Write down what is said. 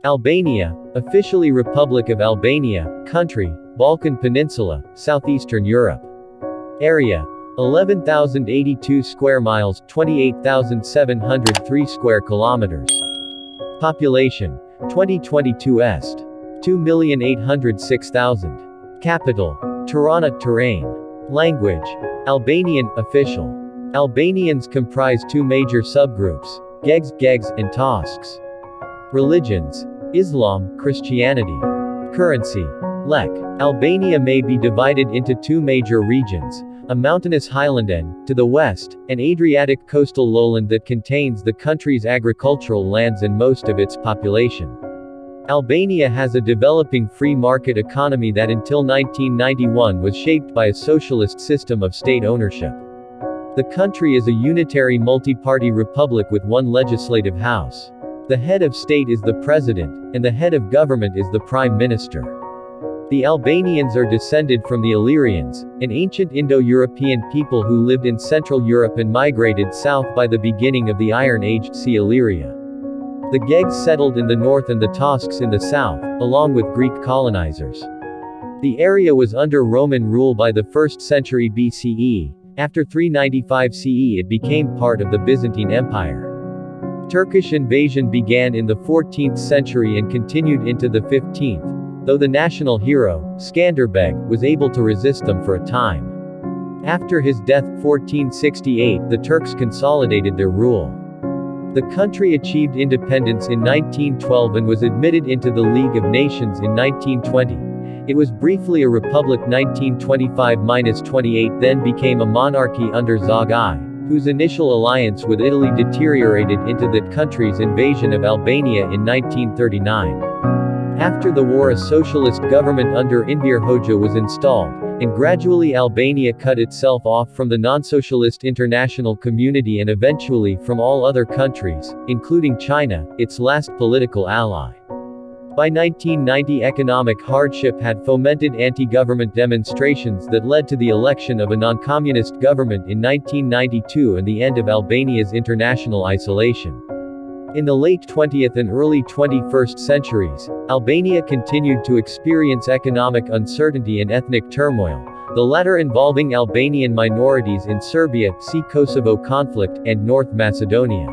Albania, officially Republic of Albania, country, Balkan Peninsula, southeastern Europe. Area, 11,082 square miles, 28,703 square kilometers. Population, 2022 Est. 2,806,000. Capital, Tirana, Terrain. Language, Albanian, official. Albanians comprise two major subgroups, Gegs, and Tosks. Religions, Islam, Christianity. Currency, lek. Albania may be divided into two major regions, a mountainous highland to the west, an Adriatic coastal lowland that contains the country's agricultural lands and most of its population. Albania has a developing free market economy that until 1991 was shaped by a socialist system of state ownership. The country is a unitary multi-party republic with one legislative house. The head of state is the president, and the head of government is the prime minister. The Albanians are descended from the Illyrians, an ancient Indo-European people who lived in Central Europe and migrated south by the beginning of the Iron Age. See Illyria. The Gegs settled in the north and the Tosks in the south, along with Greek colonizers. The area was under Roman rule by the 1st century BCE. After 395 CE it became part of the Byzantine Empire. Turkish invasion began in the 14th century and continued into the 15th, though the national hero, Skanderbeg, was able to resist them for a time. After his death, 1468, the Turks consolidated their rule. The country achieved independence in 1912 and was admitted into the League of Nations in 1920. It was briefly a republic 1925-28, then became a monarchy under Zog I, whose initial alliance with Italy deteriorated into that country's invasion of Albania in 1939. After the war, a socialist government under Enver Hoxha was installed, and gradually Albania cut itself off from the non-socialist international community and eventually from all other countries, including China, its last political ally. By 1990, economic hardship had fomented anti-government demonstrations that led to the election of a non-communist government in 1992 and the end of Albania's international isolation. In the late 20th and early 21st centuries, Albania continued to experience economic uncertainty and ethnic turmoil, the latter involving Albanian minorities in Serbia, see Kosovo conflict, and North Macedonia.